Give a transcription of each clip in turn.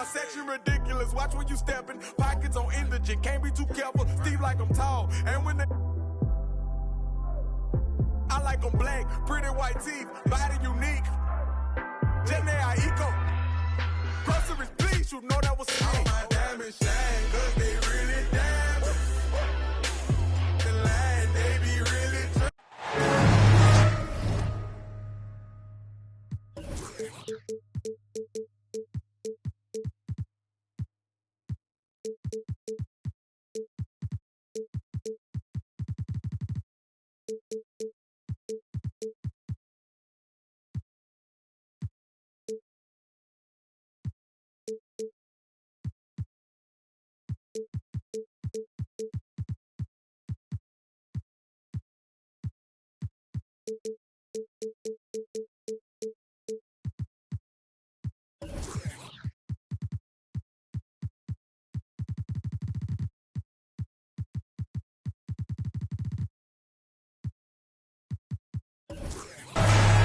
section ridiculous. Watch where you stepping. Pockets on indigent. Can't be too careful. Steve like I'm tall. And when they... I like them black. Pretty white teeth. Body unique. Jenny Aiko. Groceries, please. You know that was me. All my diamond shine. Cause they really damn. The line, they be really true.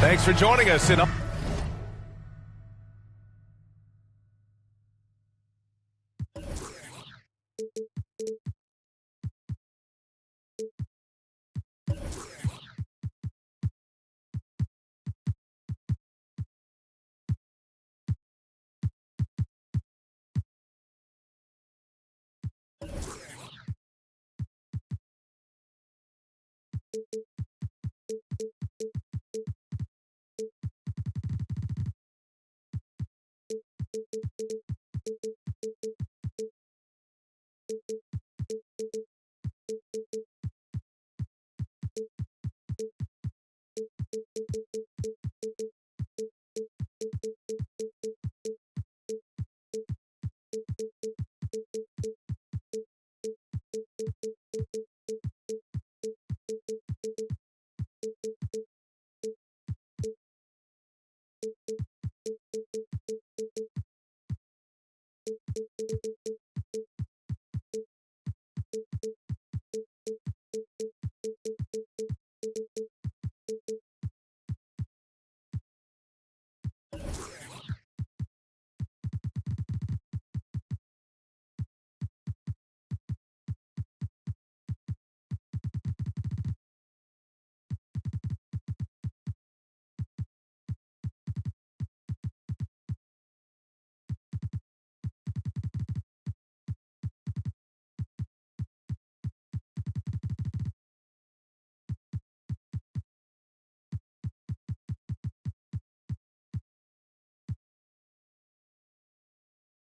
Thanks for joining us.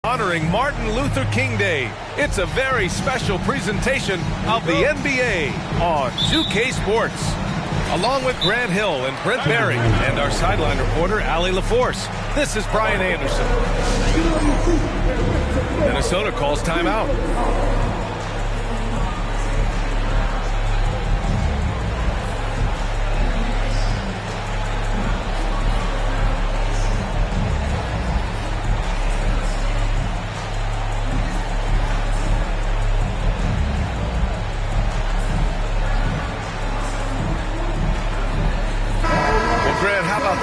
Honoring Martin Luther King Day. It's a very special presentation of the NBA on 2K Sports. Along with Grant Hill and Brent Berry and our sideline reporter, Allie LaForce, this is Brian Anderson. Minnesota calls timeout.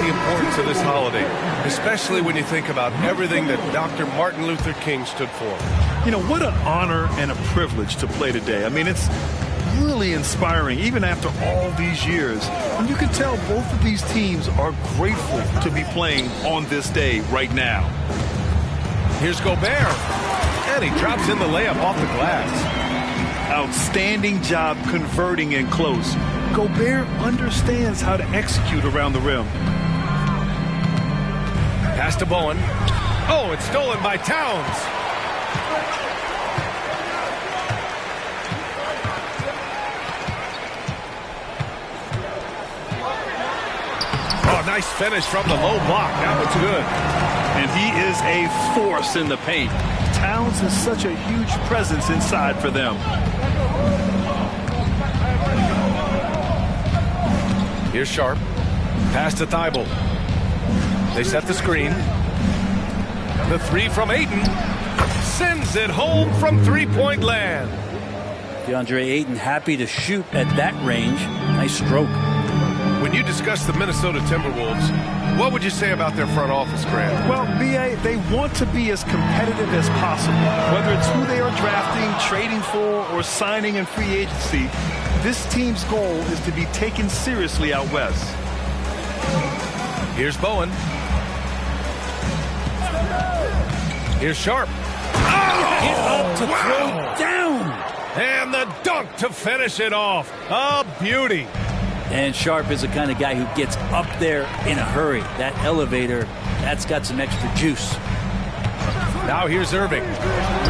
The importance of this holiday, especially when you think about everything that Dr. Martin Luther King stood for. You know, what an honor and a privilege to play today. I mean, it's really inspiring, even after all these years. And you can tell both of these teams are grateful to be playing on this day right now. Here's Gobert, and he drops in the layup off the glass. Outstanding job converting in close. Gobert understands how to execute around the rim. Pass to Bowen. Oh, it's stolen by Towns. Oh, nice finish from the low block. That was good. And he is a force in the paint. Towns is such a huge presence inside for them. Here's Sharp. Pass to Thibault. They set the screen. The three from Ayton. Sends it home from three-point land. DeAndre Ayton happy to shoot at that range. Nice stroke. When you discuss the Minnesota Timberwolves, What would you say about their front office, Grant? Well, B.A., they want to be as competitive as possible. Whether it's who they are drafting, trading for, or signing in free agency, this team's goal is to be taken seriously out west. Here's Bowen. Here's Sharp. Get up to throw down. And the dunk to finish it off. A beauty. And Sharp is the kind of guy who gets up there in a hurry. That elevator, that's got some extra juice. Now here's Irving.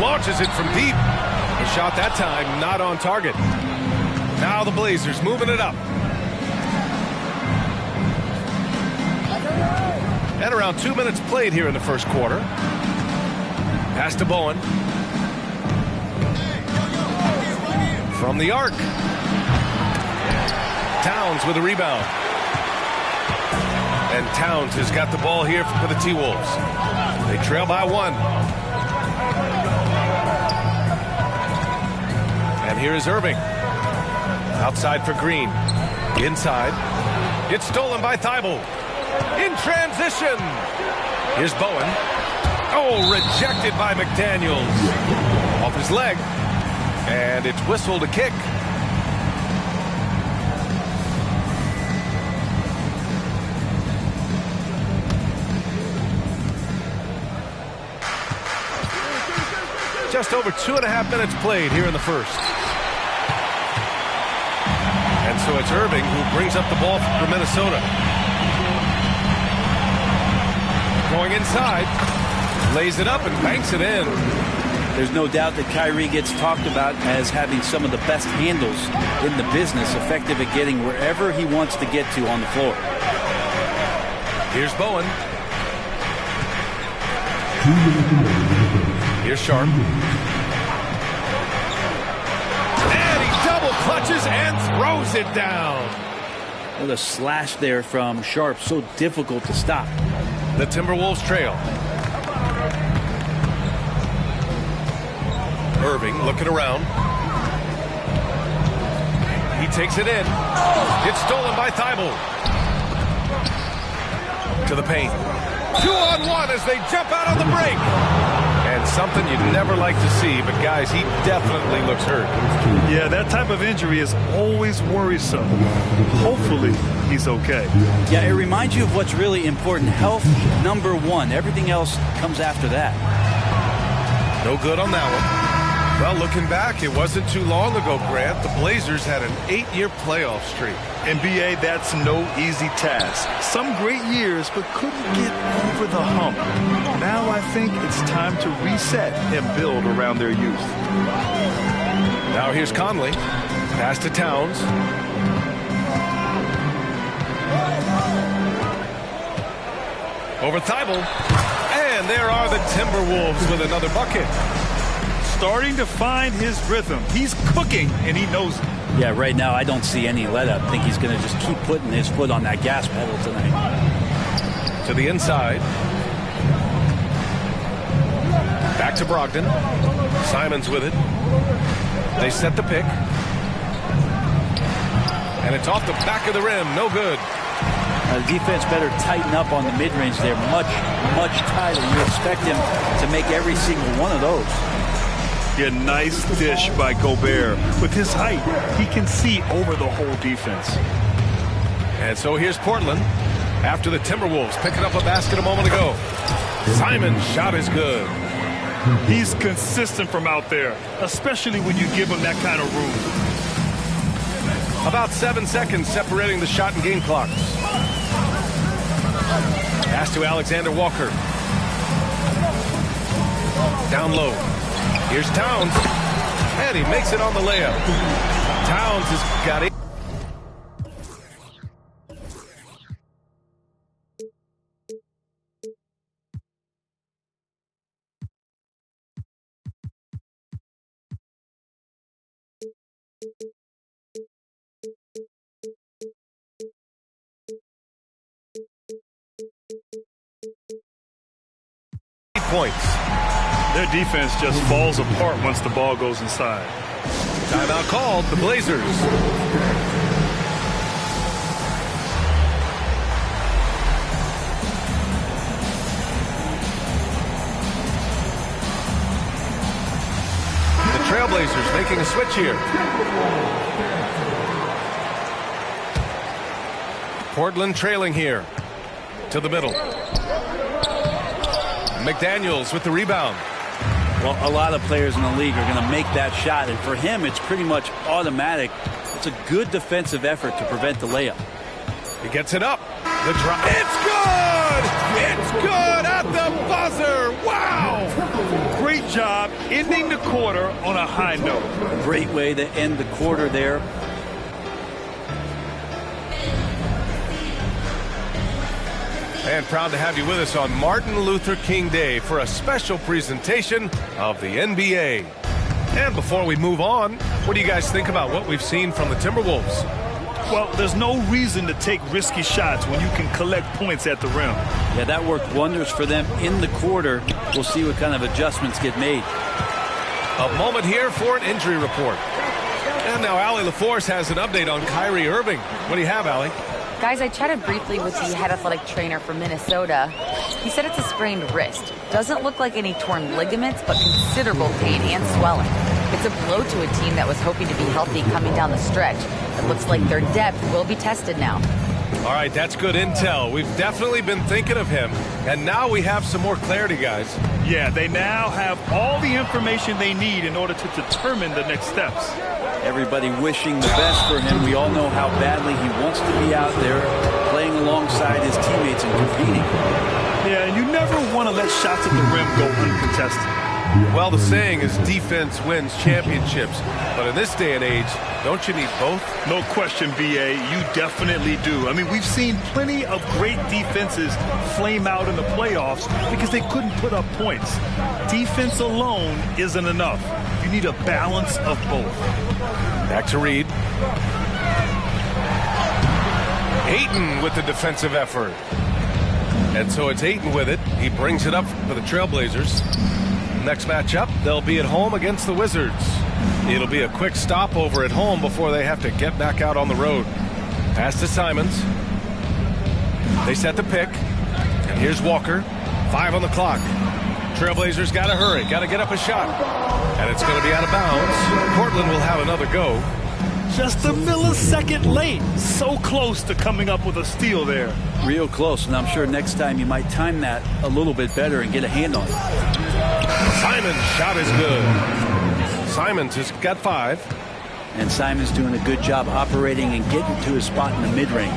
Launches it from deep. The shot that time not on target. Now the Blazers moving it up. And around 2 minutes played here in the first quarter. Pass to Bowen. From the arc. Towns with a rebound. And Towns has got the ball here for the T-Wolves. They trail by 1. And here is Irving. Outside for Green. Inside. It's stolen by Thibault. In transition. Here's Bowen. Oh, rejected by McDaniels. Off his leg. And it's whistled a kick. Just over 2.5 minutes played here in the first. And so it's Irving who brings up the ball for Minnesota. Going inside. Lays it up and banks it in. There's no doubt that Kyrie gets talked about as having some of the best handles in the business, effective at getting wherever he wants to get to on the floor. Here's Bowen. Here's Sharp. And he double clutches and throws it down. What a slash there from Sharp. So difficult to stop. The Timberwolves trail. Irving looking around. He takes it in. It's stolen by Thibault. To the paint. 2-on-1 as they jump out on the break. And something you'd never like to see, but guys, he definitely looks hurt. Yeah, that type of injury is always worrisome. Hopefully, he's okay. Yeah, it reminds you of what's really important. Health, #1. Everything else comes after that. No good on that one. Well, looking back, it wasn't too long ago, Grant. The Blazers had an 8-year playoff streak. NBA, that's no easy task. Some great years, but couldn't get over the hump. Now I think it's time to reset and build around their youth. Now here's Conley. Pass to Towns. Over Thibault. And there are the Timberwolves with another bucket. Starting to find his rhythm. He's cooking, and he knows it. Yeah, right now I don't see any let-up. I think he's going to just keep putting his foot on that gas pedal tonight. To the inside. Back to Brogdon. Simons with it. They set the pick. And it's off the back of the rim. No good. The defense better tighten up on the mid-range there. Much, much tighter. You expect him to make every single one of those. Yeah, nice dish by Gobert. With his height, he can see over the whole defense. And so here's Portland after the Timberwolves picking up a basket a moment ago. Simon's shot is good. He's consistent from out there, especially when you give him that kind of room. About 7 seconds separating the shot and game clocks. Pass to Alexander Walker. Down low. Here's Towns. And he makes it on the layup. Towns has got it. Points. Their defense just falls apart once the ball goes inside. Timeout called, the Blazers. Trailblazers making a switch here. Portland trailing here. To the middle. McDaniels with the rebound. Well, a lot of players in the league are going to make that shot, and for him, it's pretty much automatic. It's a good defensive effort to prevent the layup. He gets it up. The drop. It's good! It's good at the buzzer! Wow! Great job ending the quarter on a high note. Great way to end the quarter there. And proud to have you with us on Martin Luther King Day for a special presentation of the NBA. And before we move on, what do you guys think about what we've seen from the Timberwolves? Well, there's no reason to take risky shots when you can collect points at the rim. Yeah, that worked wonders for them in the quarter. We'll see what kind of adjustments get made. A moment here for an injury report. And now Allie LaForce has an update on Kyrie Irving. What do you have, Allie? Guys, I chatted briefly with the head athletic trainer for Minnesota. He said it's a sprained wrist. Doesn't look like any torn ligaments, but considerable pain and swelling. It's a blow to a team that was hoping to be healthy coming down the stretch. It looks like their depth will be tested now. All right, that's good intel. We've definitely been thinking of him, and now we have some more clarity, guys. Yeah, they now have all the information they need in order to determine the next steps. Everybody wishing the best for him. We all know how badly he wants to be out there playing alongside his teammates and competing. Yeah, and you never want to let shots at the rim go uncontested. Well, the saying is defense wins championships. But in this day and age, don't you need both? No question, B.A. You definitely do. I mean, we've seen plenty of great defenses flame out in the playoffs because they couldn't put up points. Defense alone isn't enough. You need a balance of both. Back to Reed. Ayton with the defensive effort. And so it's Ayton with it. He brings it up for the Trailblazers. Next matchup, they'll be at home against the Wizards. It'll be a quick stopover at home before they have to get back out on the road. Pass to Simons. They set the pick. And here's Walker. 5 on the clock. Trailblazers got to hurry. Got to get up a shot. And it's going to be out of bounds. Portland will have another go. Just a millisecond late. So close to coming up with a steal there. Real close, and I'm sure next time you might time that a little bit better and get a hand on it. Simons' shot is good. Simons has got 5. And Simons doing a good job operating and getting to his spot in the mid-range.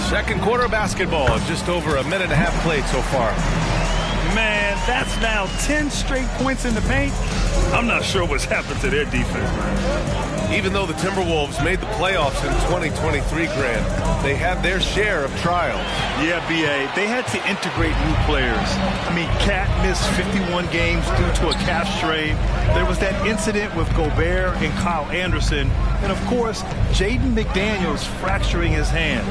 Second quarter basketball, just over a minute and a half played so far. Man, that's now 10 straight points in the paint. I'm not sure what's happened to their defense, man. Even though the Timberwolves made the playoffs in 2023, Grant, they had their share of trials. Yeah, B.A., they had to integrate new players. I mean, Cat missed 51 games due to a calf strain. There was that incident with Gobert and Kyle Anderson. And, of course, Jaden McDaniels fracturing his hand.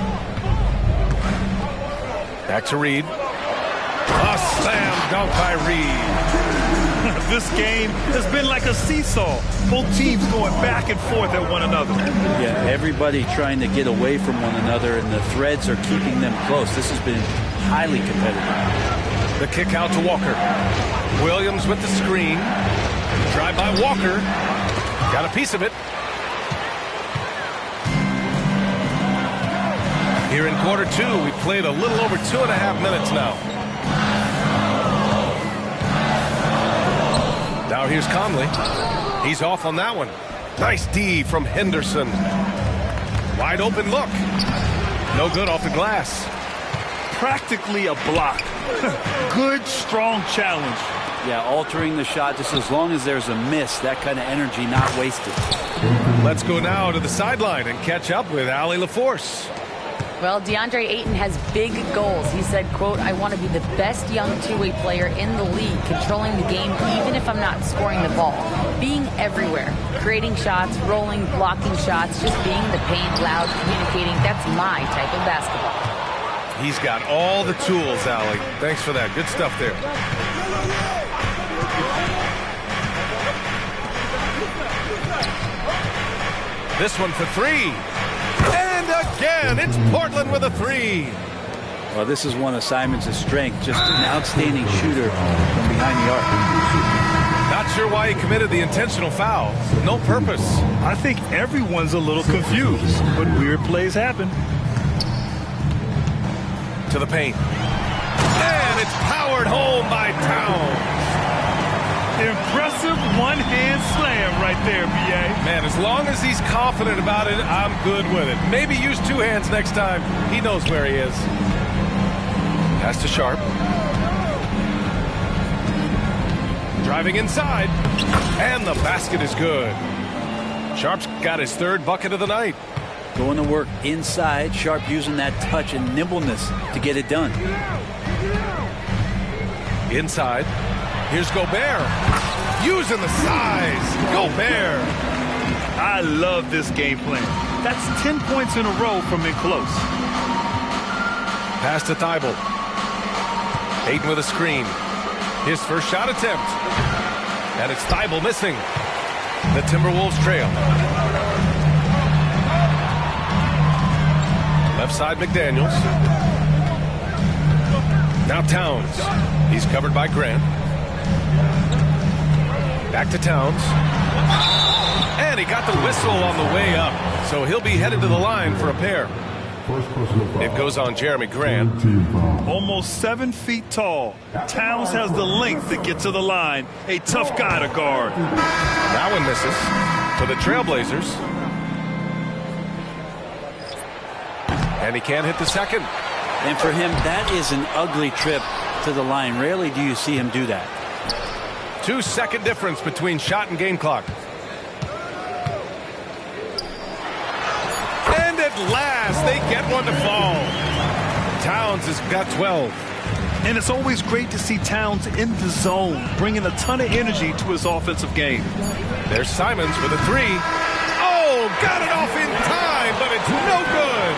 Back to Reed. A slam dunk by Reed. This game has been like a seesaw. Both teams going back and forth at one another. Yeah, everybody trying to get away from one another, and the threads are keeping them close. This has been highly competitive. The kick out to Walker. Williams with the screen. Drive by Walker. Got a piece of it. Here in quarter 2, we played a little over 2.5 minutes now. Now here's Conley. He's off on that one. Nice D from Henderson. Wide open look. No good off the glass. Practically a block. Good, strong challenge. Yeah, altering the shot just as long as there's a miss. That kind of energy not wasted. Let's go now to the sideline and catch up with Allie LaForce. Well, DeAndre Ayton has big goals. He said, quote, I want to be the best young two-way player in the league, controlling the game even if I'm not scoring the ball. Being everywhere, creating shots, rolling, blocking shots, just being in the paint, loud, communicating. That's my type of basketball. He's got all the tools, Allie. Thanks for that. Good stuff there. This one for 3. And again, it's Portland with a 3. Well, this is one of Simons' strengths, just an outstanding shooter from behind the arc. Not sure why he committed the intentional foul. No purpose. I think everyone's a little confused, but weird plays happen. To the paint. And it's powered home by Towns. Impressive one-hand slam right there, B.A. Man, as long as he's confident about it, I'm good with it. Maybe use two hands next time. He knows where he is. Pass to Sharp. Driving inside. And the basket is good. Sharp's got his third bucket of the night. Going to work inside. Sharp using that touch and nimbleness to get it done. Inside. Here's Gobert. Using the size. Gobert. I love this game plan. That's 10 points in a row from in close. Pass to Thibault. Ayton with a screen. His first shot attempt. And it's Thibault missing. The Timberwolves trail. Left side McDaniels. Now Towns. He's covered by Grant. Back to Towns. And he got the whistle on the way up. So he'll be headed to the line for a pair. It goes on Jeremy Grant. Almost 7 feet tall. Towns has the length to get to the line. A tough guy to guard. That one misses for the Trailblazers. And he can't hit the second. And for him, that is an ugly trip to the line. Rarely do you see him do that. 2-second difference between shot and game clock. And at last, they get one to fall. Towns has got 12. And it's always great to see Towns in the zone, bringing a ton of energy to his offensive game. There's Simons with a three. Oh, got it off in time, but it's no good.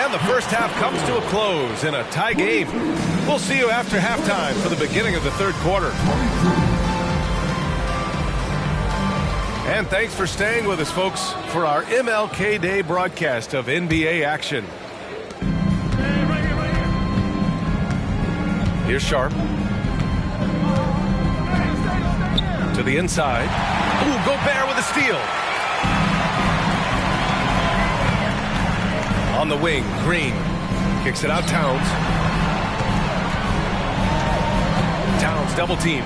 And the first half comes to a close in a tie game. We'll see you after halftime for the beginning of the third quarter. And thanks for staying with us, folks, for our MLK Day broadcast of NBA action. Here's Sharp. To the inside. Ooh, Gobert with a steal. On the wing, Green. Kicks it out, Towns. Towns double team.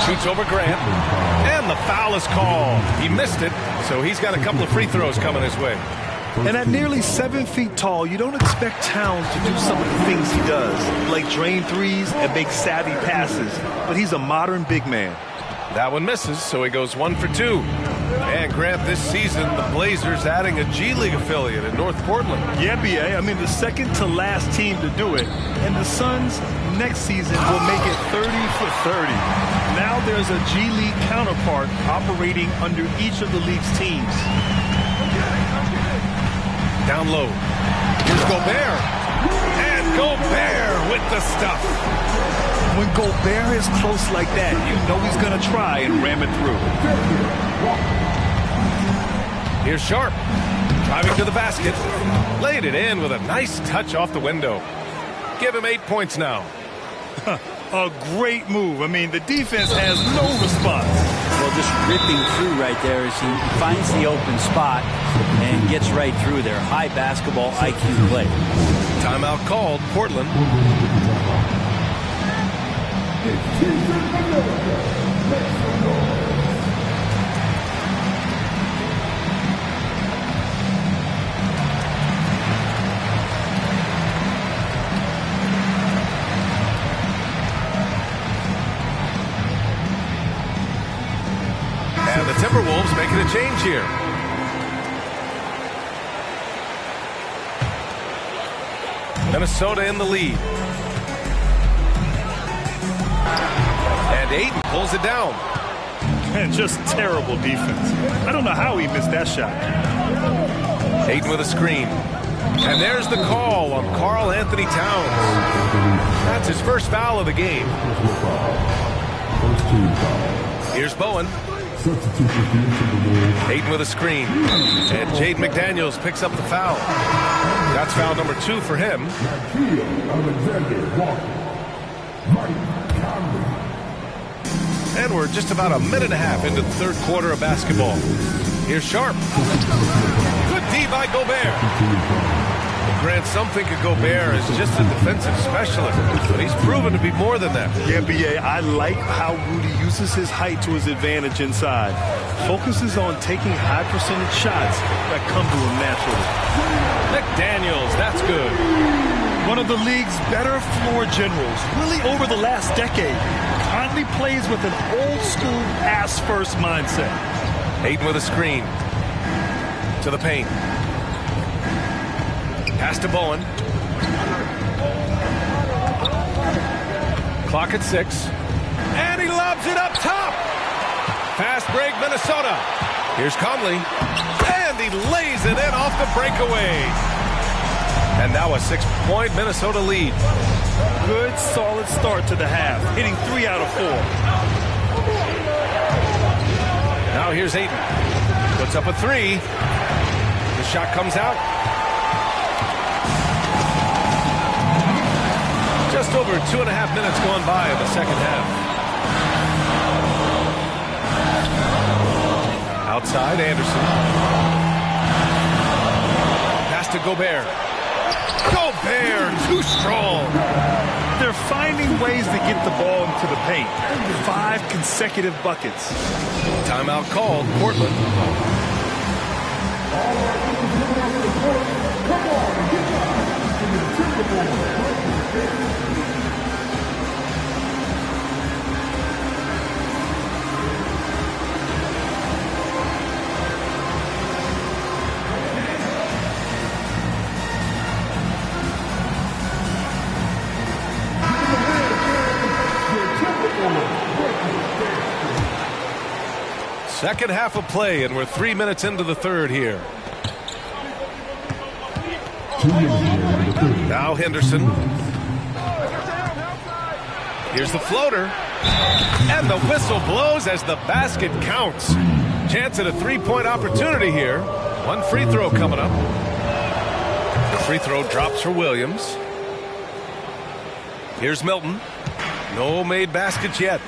Shoots over Grant. And the foul is called. He missed it, so he's got a couple of free throws coming his way. And at nearly 7 feet tall, you don't expect Towns to do some of the things he does, like drain threes and make savvy passes. But he's a modern big man. That one misses, so he goes 1 for 2. And Grant, this season, the Blazers adding a G League affiliate in North Portland. Yeah, B.A. I mean, the second to last team to do it. And the Suns next season will make it 30 for 30. Now there's a G League counterpart operating under each of the league's teams. Down low. Here's Gobert. And Gobert with the stuff. When Gobert is close like that, you know he's going to try and ram it through. Here's Sharp. Driving to the basket. Laid it in with a nice touch off the window. Give him 8 points now. A great move. I mean, the defense has no response. Well, just ripping through right there as he finds the open spot and gets right through there. High basketball IQ play. Timeout called, Portland. And the Timberwolves making a change here. Minnesota in the lead. And Ayton pulls it down. And just terrible defense. I don't know how he missed that shot. Ayton with a screen. And there's the call on Karl Anthony Towns. That's his first foul of the game. Here's Bowen. Ayton with a screen. And Jaden McDaniels picks up the foul. That's foul number 2 for him. And we're just about a minute and a half into the third quarter of basketball. Here's Sharp. Good D by Gobert. Grant, some think of Gobert as just a defensive specialist, but he's proven to be more than that. Yeah, B.A., I like how Rudy uses his height to his advantage inside. Focuses on taking high percentage shots that come to him naturally. McDaniels, that's good. One of the league's better floor generals, really over the last decade. Conley plays with an old-school pass-first mindset. Ayton with a screen. To the paint. Pass to Bowen. Clock at 6. And he lobs it up top. Fast break, Minnesota. Here's Conley. And he lays it in off the breakaway. And now a 6-point Minnesota lead. Good, solid start to the half, hitting 3 out of 4. Now here's Ayton. Puts up a 3. The shot comes out. Just over 2.5 minutes gone by in the second half. Outside, Anderson. Pass to Gobert. Gobert, too strong. They're finding ways to get the ball into the paint. 5 consecutive buckets. Timeout called, Portland. Second half of play, and we're 3 minutes into the third here. Now Henderson. Here's the floater. And the whistle blows as the basket counts. Chance at a 3-point opportunity here. One free throw coming up. The free throw drops for Williams. Here's Milton. No made baskets yet.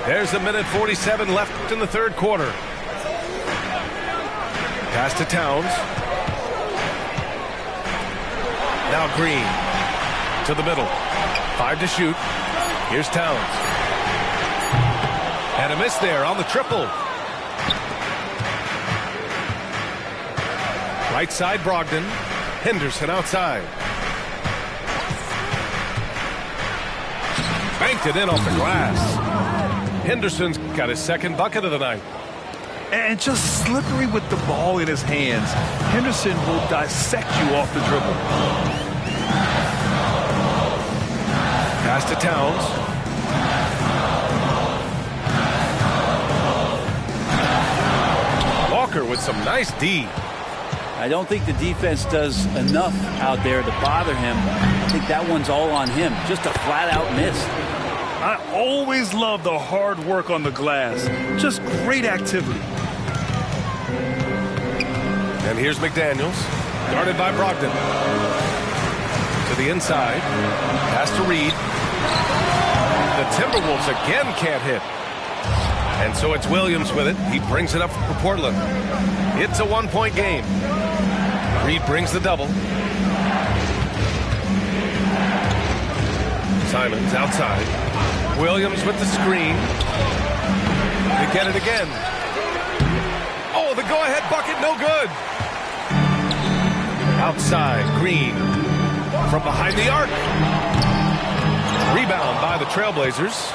There's a minute 47 left in the third quarter. Pass to Towns. Now Green to the middle. 5 to shoot. Here's Towns. And a miss there on the triple. Right side Brogdon. Henderson outside. Banked it in off the glass. Henderson's got his second bucket of the night. And just slippery with the ball in his hands. Henderson will dissect you off the dribble. Pass to Towns. Walker with some nice D. I don't think the defense does enough out there to bother him. I think that one's all on him. Just a flat-out miss. I always love the hard work on the glass. Just great activity. And here's McDaniels. Guarded by Brogdon. To the inside. Pass to Reed. The Timberwolves again can't hit. And so it's Williams with it. He brings it up for Portland. It's a 1-point game. Reed brings the double. Simons outside. Williams with the screen. They get it again. Oh, the go-ahead bucket, no good. Outside, Green from behind the arc. Rebound by the Trailblazers.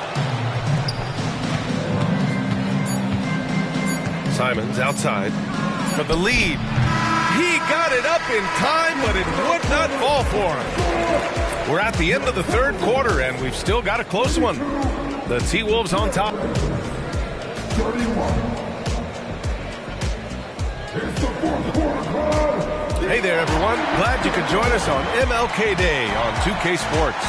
Simons outside for the lead. He got it up in time, but it would not fall for him. We're at the end of the third quarter, and we've still got a close one. The T-Wolves on top. Hey there, everyone. Glad you could join us on MLK Day on 2K Sports.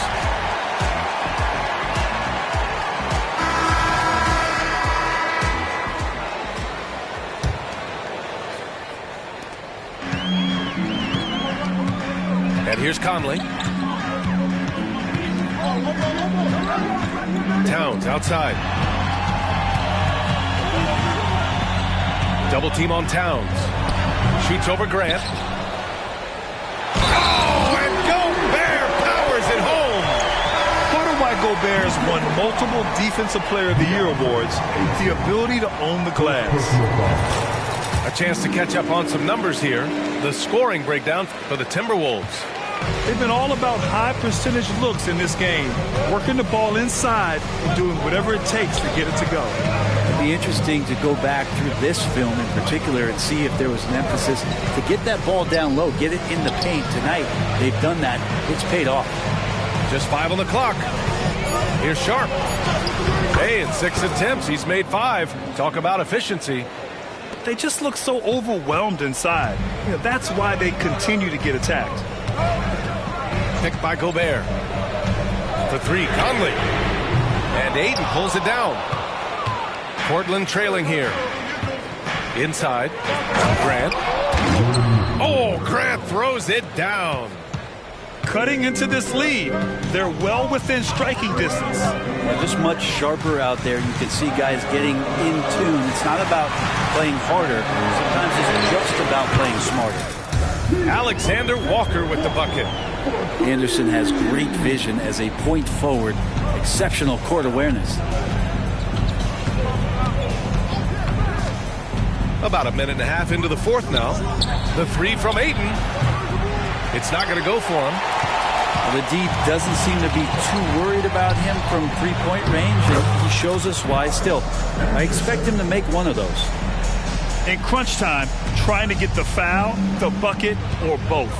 And here's Conley. Towns outside. Double team on Towns. Shoots over Grant. Oh, and Gobert powers it home. Part of why Gobert has won multiple Defensive Player of the Year awards, the ability to own the glass. A chance to catch up on some numbers here. The scoring breakdown for the Timberwolves. They've been all about high percentage looks in this game, working the ball inside and doing whatever it takes to get it to go. It'd be interesting to go back through this film in particular and see if there was an emphasis to get that ball down low, get it in the paint. Tonight, they've done that. It's paid off. Just 5 on the clock. Here's Sharp. Hey, in 6 attempts, he's made 5. Talk about efficiency. They just look so overwhelmed inside. You know, that's why they continue to get attacked. Picked by Gobert. The 3, Conley. And Ayton pulls it down. Portland trailing here. Inside. Grant. Oh, Grant throws it down. Cutting into this lead. They're well within striking distance. They're just much sharper out there. You can see guys getting in tune. It's not about playing harder. Sometimes it's just about playing smarter. Alexander Walker with the bucket. Anderson has great vision as a point forward. Exceptional court awareness. About a minute and a half into the fourth now. The 3 from Ayton. It's not going to go for him. Well, the D doesn't seem to be too worried about him from three-point range, and he shows us why. Still, I expect him to make one of those. In crunch time, trying to get the foul, the bucket, or both.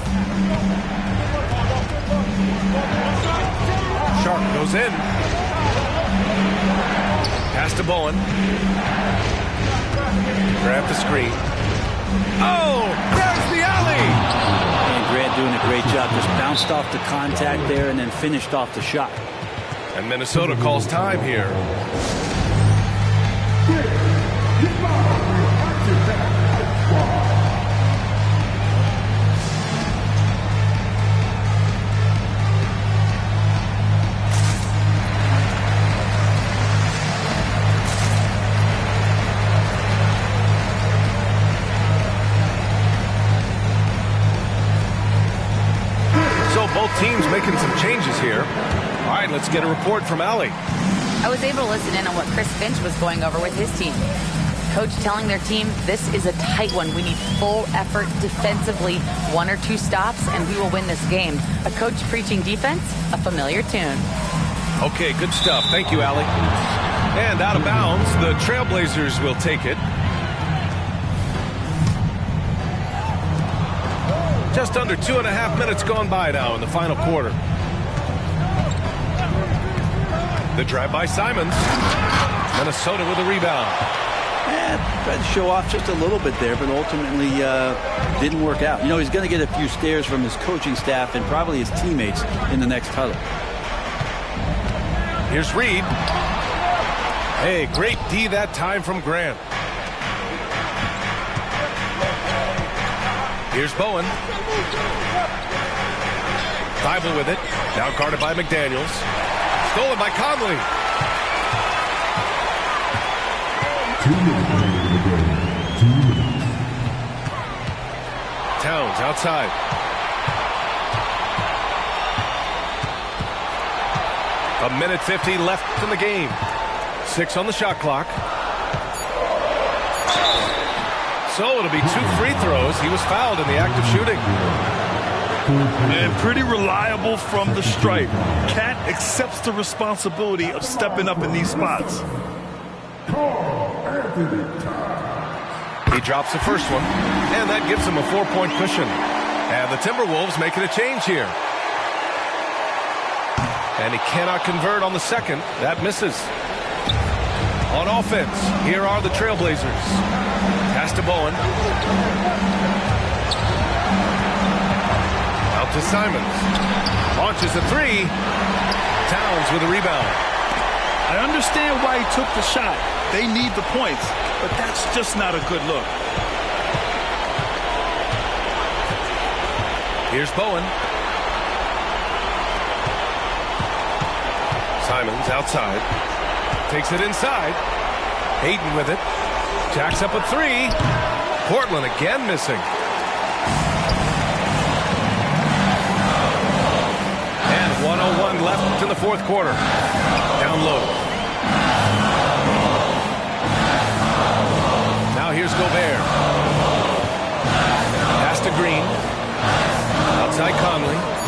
Sharp goes in. Pass to Bowen. Grab the screen. Oh, there's the alley! And Grant doing a great job. Just bounced off the contact there and then finished off the shot. And Minnesota calls time here. Both teams making some changes here. All right, let's get a report from Allie. I was able to listen in on what Chris Finch was going over with his team. Coach telling their team, this is a tight one. We need full effort defensively, 1 or 2 stops, and we will win this game. A coach preaching defense, a familiar tune. Okay, good stuff. Thank you, Allie. And out of bounds, the Trailblazers will take it. Just under 2.5 minutes gone by now in the final quarter. The drive by Simons. Minnesota with a rebound. Tried to show off just a little bit there, but ultimately didn't work out. You know, he's going to get a few stares from his coaching staff and probably his teammates in the next huddle. Here's Reed. Hey, great D that time from Grant. Here's Bowen. Thibault with it. Now guarded by McDaniels. Stolen by Conley. 2 minutes. Towns outside. A minute 50 left in the game. 6 on the shot clock. So it'll be 2 free throws. He was fouled in the act of shooting. And pretty reliable from the stripe. Cat accepts the responsibility of stepping up in these spots. He drops the first one, and that gives him a 4-point cushion. And the Timberwolves making a change here. And he cannot convert on the second. That misses. On offense, here are the Trailblazers. Pass to Bowen. Out to Simons. Launches a 3. Towns with a rebound. I understand why he took the shot. They need the points, but that's just not a good look. Here's Bowen. Simons outside. Takes it inside. Hayden with it. Jacks up a three. Portland again missing. And 1:01 left in the fourth quarter. Down low. Now here's Gobert. Pass to Green. Outside Conley.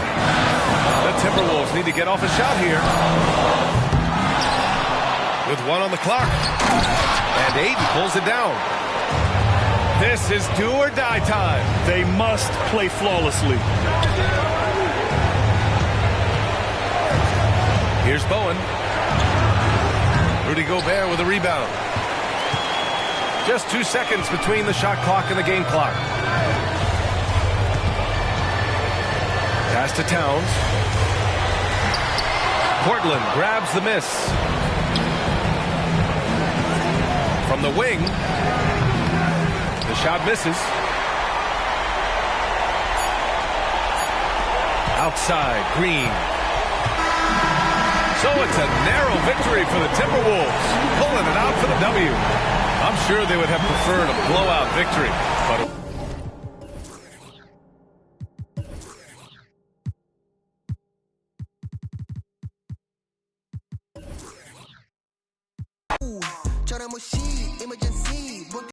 The Timberwolves need to get off a shot here. With 1 on the clock. And Ayton pulls it down. This is do or die time. They must play flawlessly. Here's Bowen. Rudy Gobert with a rebound. Just 2 seconds between the shot clock and the game clock. Pass to Towns. Portland grabs the miss. From the wing. The shot misses. Outside, Green. So it's a narrow victory for the Timberwolves, pulling it out for the W. I'm sure they would have preferred a blowout victory, but emergency